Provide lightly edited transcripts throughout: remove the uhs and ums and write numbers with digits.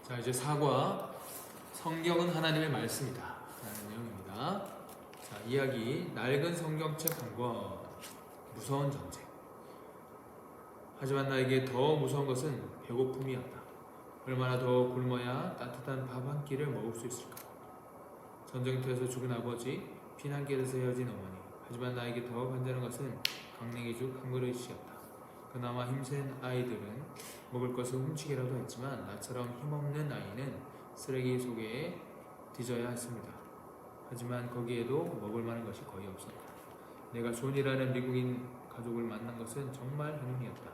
자, 이제 4과 성경은 하나님의 말씀이다 라는 내용입니다. 자, 이야기 낡은 성경책 한 권, 무서운 전쟁. 하지만 나에게 더 무서운 것은 배고픔이었다. 얼마나 더 굶어야 따뜻한 밥 한 끼를 먹을 수 있을까? 전쟁터에서 죽은 아버지, 피난길에서 헤어진 어머니. 하지만 나에게 더 간절한 것은 강냉이죽 한 그릇이었다. 그나마 힘센 아이들은 먹을 것을 훔치기라도 했지만 나처럼 힘없는 아이는 쓰레기 속에 뒤져야 했습니다. 하지만 거기에도 먹을 만한 것이 거의 없었다. 내가 존이라는 미국인 가족을 만난 것은 정말 행운이었다.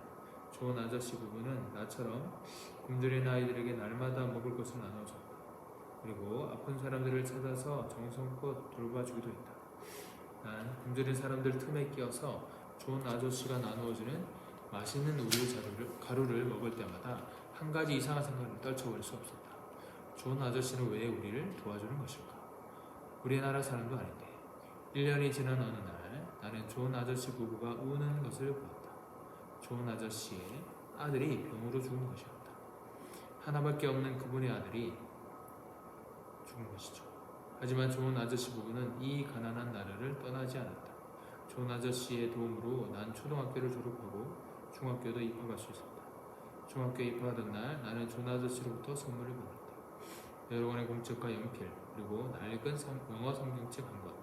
존 아저씨 부부는 나처럼 굶주린 아이들에게 날마다 먹을 것을 나눠줬다. 그리고 아픈 사람들을 찾아서 정성껏 돌봐주기도 했다. 난 굶주린 사람들 틈에 끼어서 존 아저씨가 나누어주는 맛있는 우유 가루를 먹을 때마다 한 가지 이상한 생각을 떨쳐버릴 수 없었다. 존 아저씨는 왜 우리를 도와주는 것일까? 우리나라 사람도 아닌데. 1년이 지난 어느 날 나는 존 아저씨 부부가 우는 것을 보았다. 존 아저씨의 아들이 병으로 죽은 것이었다. 하나밖에 없는 그분의 아들이 죽은 것이죠. 하지만 존 아저씨 부부는 이 가난한 나라를 떠나지 않았다. 존 아저씨의 도움으로 난 초등학교를 졸업하고 중학교도 입학할 수 있었다. 중학교에 입학하던 날 나는 존 아저씨로부터 선물을 받았다. 여러 권의 공책과 연필, 그리고 낡은 영어 성경책 한 권,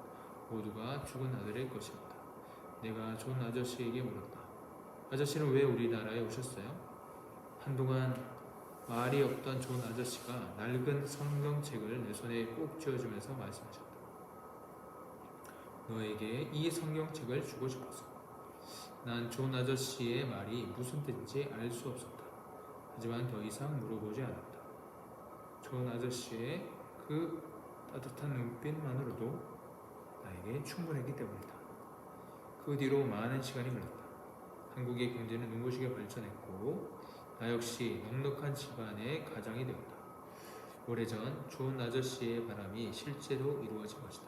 모두가 죽은 아들의 것이었다. 내가 존 아저씨에게 물었다. 아저씨는 왜 우리나라에 오셨어요? 한동안 말이 없던 존 아저씨가 낡은 성경책을 내 손에 꼭 쥐어주면서 말씀하셨다. 너에게 이 성경책을 주고 싶었어. 난 존 아저씨의 말이 무슨 뜻인지 알 수 없었다. 하지만 더 이상 물어보지 않았다. 존 아저씨의 그 따뜻한 눈빛만으로도 나에게 충분했기 때문이다. 그 뒤로 많은 시간이 흘렀다. 한국의 경제는 눈부시게 발전했고 나 역시 넉넉한 집안의 가장이 되었다. 오래전 존 아저씨의 바람이 실제로 이루어진 것이다.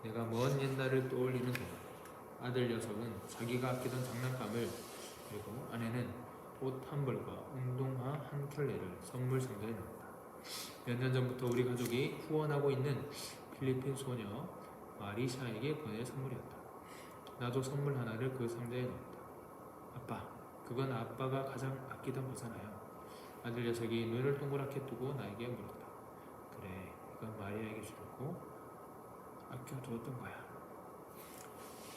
내가 먼 옛날을 떠올리는 동안 아들 녀석은 자기가 아끼던 장난감을, 그리고 아내는 옷 한 벌과 운동화 한 켤레를 선물 상자에 넣었다. 몇 년 전부터 우리 가족이 후원하고 있는 필리핀 소녀 마리샤에게 보낼 선물이었다. 나도 선물 하나를 그 상자에 넣었다. 아빠, 그건 아빠가 가장 아끼던 거잖아요. 아들 녀석이 눈을 동그랗게 뜨고 나에게 물었다. 그래, 이건 마리아에게 주려고 아껴두었던 거야.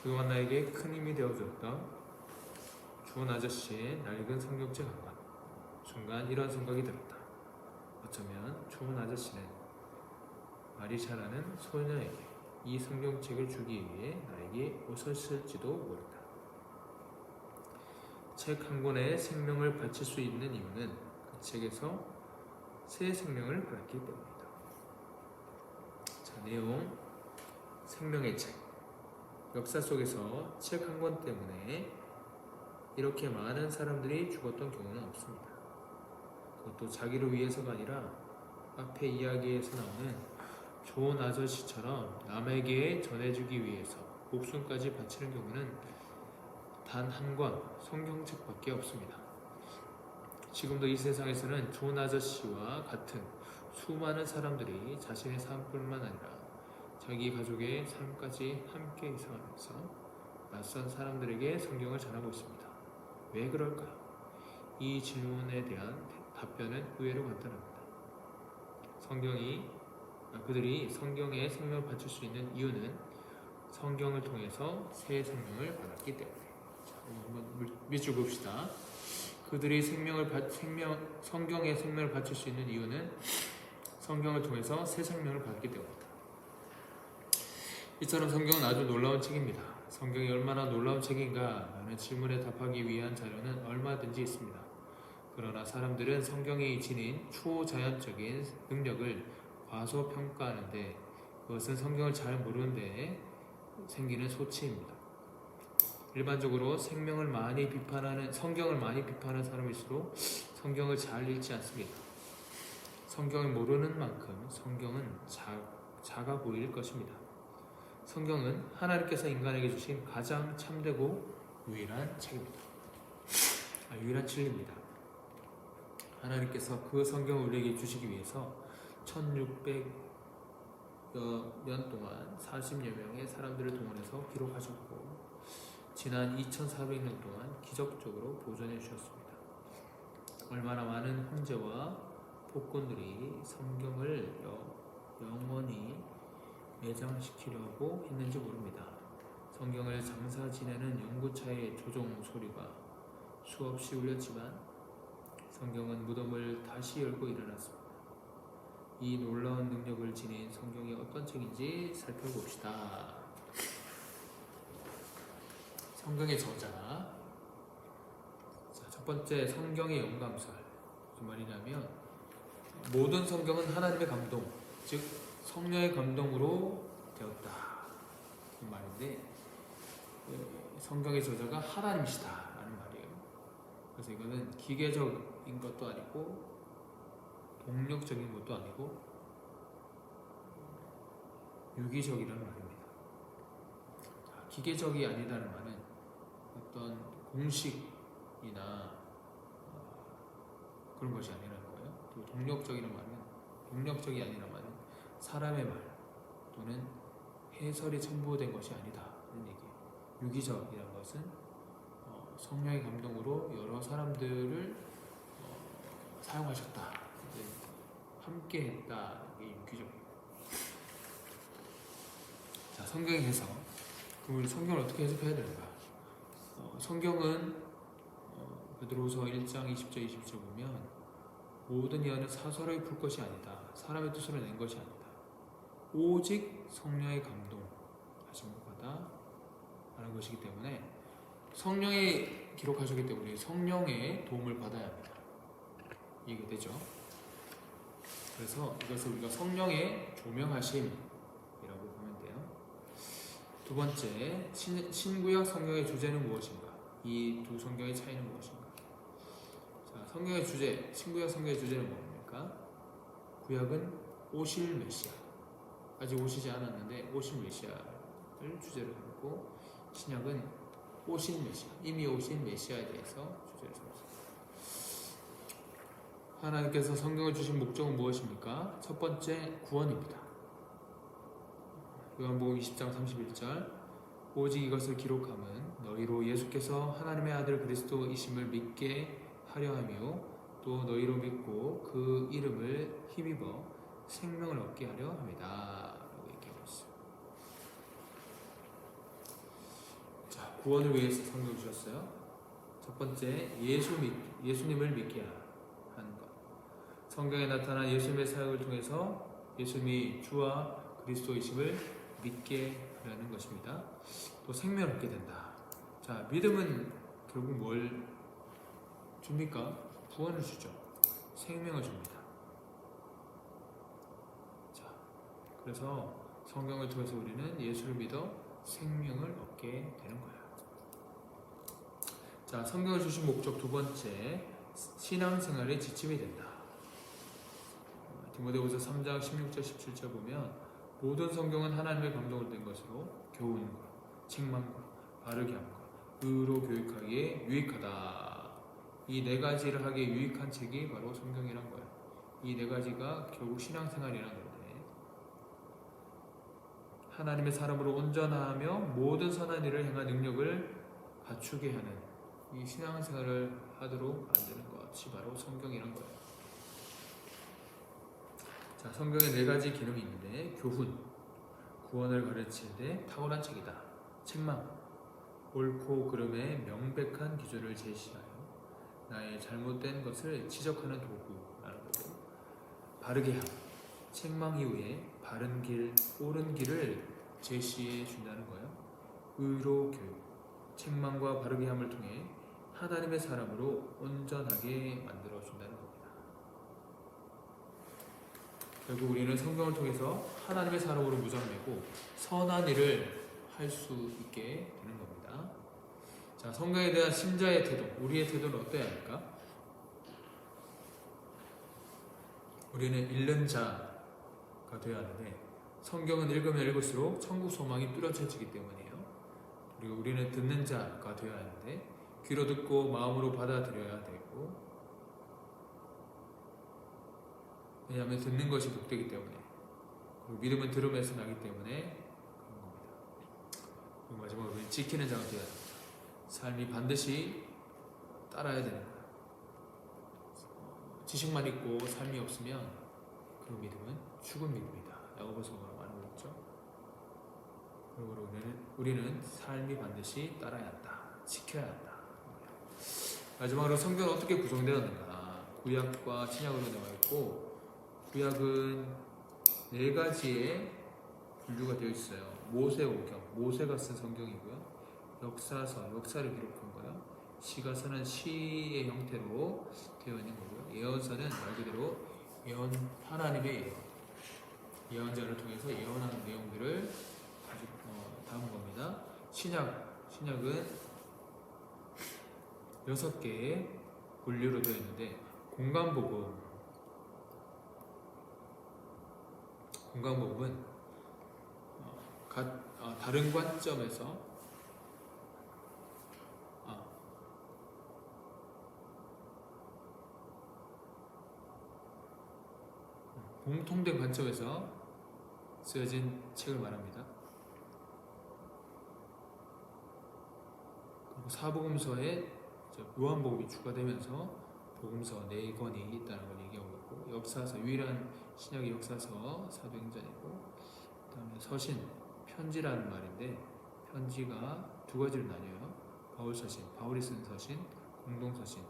그동안 나에게 큰 힘이 되어줬던 존 아저씨의 낡은 성경책 한 권. 순간 이런 생각이 들었다. 어쩌면 존 아저씨는 마리샤라는 소녀에게 이 성경책을 주기 위해 나에게 오셨을지도 모른다. 책 한 권에 생명을 바칠 수 있는 이유는 그 책에서 새 생명을 받았기 때문이다. 자, 내용. 생명의 책. 역사 속에서 책 한 권 때문에 이렇게 많은 사람들이 죽었던 경우는 없습니다. 그것도 자기를 위해서가 아니라 앞에 이야기에서 나오는 존 아저씨처럼 남에게 전해주기 위해서 목숨까지 바치는 경우는 단 한 권 성경책밖에 없습니다. 지금도 이 세상에서는 존 아저씨와 같은 수많은 사람들이 자신의 삶뿐만 아니라 자기 가족의 삶까지 함께 이상하면서 낯선 사람들에게 성경을 전하고 있습니다. 왜 그럴까요? 이 질문에 대한 답변은 의외로 간단합니다. 그들이 성경에 생명을 바칠 수 있는 이유는 성경을 통해서 새 생명을 받았기 때문에. 자, 한번 밑줄 봅시다. 그들이 성경에 생명을 바칠 수 있는 이유는 성경을 통해서 새 생명을 받았기 때문입니다. 이처럼 성경은 아주 놀라운 책입니다. 성경이 얼마나 놀라운 책인가 라는 질문에 답하기 위한 자료는 얼마든지 있습니다. 그러나 사람들은 성경이 지닌 초자연적인 능력을 과소평가하는데 그것은 성경을 잘 모르는데 생기는 소치입니다. 일반적으로 성경을 많이 비판하는 사람일수록 성경을 잘 읽지 않습니다. 성경을 모르는 만큼 성경은 작아 보일 것입니다. 성경은 하나님께서 인간에게 주신 가장 참되고 유일한 책입니다. 유일한 진리입니다. 하나님께서 그 성경을 우리에게 주시기 위해서 1600여 년 동안 40여 명의 사람들을 동원해서 기록하셨고 지난 2400년 동안 기적적으로 보존해 주셨습니다. 얼마나 많은 황제와 폭군들이 성경을 영원히 매장시키려고 했는지 모릅니다. 성경을 장사 지내는 연구차의 조종 소리가 수없이 울렸지만 성경은 무덤을 다시 열고 일어났습니다. 이 놀라운 능력을 지닌 성경이 어떤 책인지 살펴봅시다. 성경의 저자. 자, 첫 번째 성경의 영감설. 무슨 말이냐면 모든 성경은 하나님의 감동, 즉 성령의 감동으로 되었다. 그 말인데 성경의 저자가 하나님이시다라는 말이에요. 그래서 이거는 기계적인 것도 아니고 동력적인 것도 아니고 유기적이라는 말입니다. 기계적이 아니다는 말은 어떤 공식이나 그런 것이 아니라는 거예요. 또 동력적이 아니라 말은 사람의 말 또는 해설이 첨부된 것이 아니다는 얘기예요. 유기적이라는 것은 성령의 감동으로 여러 사람들을 사용하셨다, 함께했다. 이게 유기적이에요. 자, 성경의 해석. 그럼 우리 성경을 어떻게 해석해야 되는가? 성경은 베드로후서 1장 20절 21절 보면 모든 예언은 사설의 풀 것이 아니다. 사람의 뜻으로 낸 것이 아니다. 오직 성령의 감동하심을 받아 하는 것이기 때문에 성령이 기록하셨기 때문에 성령의 도움을 받아야 합니다. 이해가 되죠? 그래서 이것을 우리가 성령의 조명하심이라고 보면 돼요. 두 번째, 신구약 성경의 주제는 무엇인가? 이 두 성경의 차이는 무엇인가? 자, 성경의 주제, 신구약 성경의 주제는 뭡니까? 구약은 오실 메시아, 아직 오시지 않았는데 오실 메시아를 주제로 삼고, 신약은 오신 메시아, 이미 오신 메시아에 대해서 주제를 삼습니다. 하나님께서 성경을 주신 목적은 무엇입니까? 첫 번째, 구원입니다. 요한복음 20장 31절, 오직 이것을 기록함은 너희로 예수께서 하나님의 아들 그리스도이심을 믿게 하려 하며 또 너희로 믿고 그 이름을 힘입어 생명을 얻게 하려 함이다 라고 얘기하고 있어요. 자, 구원을 위해서 성경을 주셨어요. 첫 번째, 예수님을 믿게 하는 것. 성경에 나타난 예수님의 사역을 통해서 예수님이 주와 그리스도이심을 믿게 하려는 것입니다. 또 생명을 얻게 된다. 자, 믿음은 결국 뭘 줍니까? 구원을 주죠. 생명을 줍니다. 자, 그래서 성경을 통해서 우리는 예수를 믿어 생명을 얻게 되는 거예요. 자, 성경을 주신 목적 두 번째, 신앙생활의 지침이 된다. 디모데후서 3장 16절 17절 보면 모든 성경은 하나님의 감동으로 된 것으로 교훈과 책망과 바르게 함과 의로 교육하기에 유익하다. 이 네 가지를 하기에 유익한 책이 바로 성경이란 거예요. 이 네 가지가 결국 신앙생활이라는 건데, 하나님의 사람으로 온전하며 모든 선한 일을 행한 능력을 갖추게 하는 이 신앙생활을 하도록 만드는 것이 바로 성경이란 거예요. 자, 성경에 네 가지 기능이 있는데, 교훈, 구원을 가르칠 때 탁월한 책이다. 책망, 옳고 그름의 명백한 기준을 제시하여 나의 잘못된 것을 지적하는 도구라는 거고, 바르게 함, 책망 이후에 바른 길, 옳은 길을 제시해 준다는 거예요. 의로 교육, 책망과 바르게 함을 통해 하나님의 사람으로 온전하게 만들어 준다는 겁니다. 결국 우리는 성경을 통해서 하나님의 사람으로 무장되고 선한 일을 할 수 있게 되는 겁니다. 자, 성경에 대한 신자의 태도, 우리의 태도는 어때야 할까? 우리는 읽는 자가 되어야 하는데, 성경은 읽으면 읽을수록 천국 소망이 뚜렷해지기 때문이에요. 그리고 우리는 듣는 자가 되어야 하는데, 귀로 듣고 마음으로 받아들여야 되고, 왜냐하면 듣는 것이 복되기 때문에, 그리고 믿음은 들음에서 나기 때문에 그런 겁니다. 그리고 마지막으로 우리는 지키는 자가 되어야 합니다. 삶이 반드시 따라야 되는 거예요. 지식만 있고 삶이 없으면 그 믿음은 죽은 믿음이다. 야고보서가 말하고 있죠. 그리고 우리는 삶이 반드시 따라야 한다. 지켜야 한다. 마지막으로 성경은 어떻게 구성되었는가? 구약과 신약으로 나와 있고, 구약은 4가지의 분류가 되어 있어요. 모세오경, 모세가 쓴 성경이고요. 역사서, 역사를 기록한 거예요. 시가서는 시의 형태로 되어 있는 거고요. 예언서는 말 그대로 하나님의 예언, 예언자를 통해서 예언하는 내용들을 담은 겁니다. 신약은 6개의 분류로 되어 있는데, 공간복음은 다른 관점에서 공통된 관점에서 쓰여진 책을 말합니다. 그리고 사복음서에 요한복음이 추가되면서 복음서 4권이 있다는 걸 얘기하고 있고, 역사서, 유일한 신약의 역사서 사도행전이고, 그 다음에 서신, 편지라는 말인데 편지가 2가지로 나뉘어요. 바울서신, 바울이 쓴 서신, 공동서신.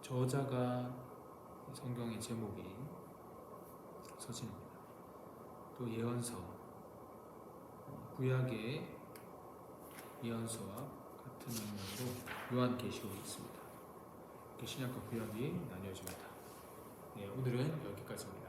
저자가 성경의 제목이 서신입니다. 또 예언서, 구약의 예언서와 같은 맥락으로 요한계시록이 있습니다. 이렇게 신약과 구약이 나뉘어집니다. 네, 오늘은 여기까지입니다.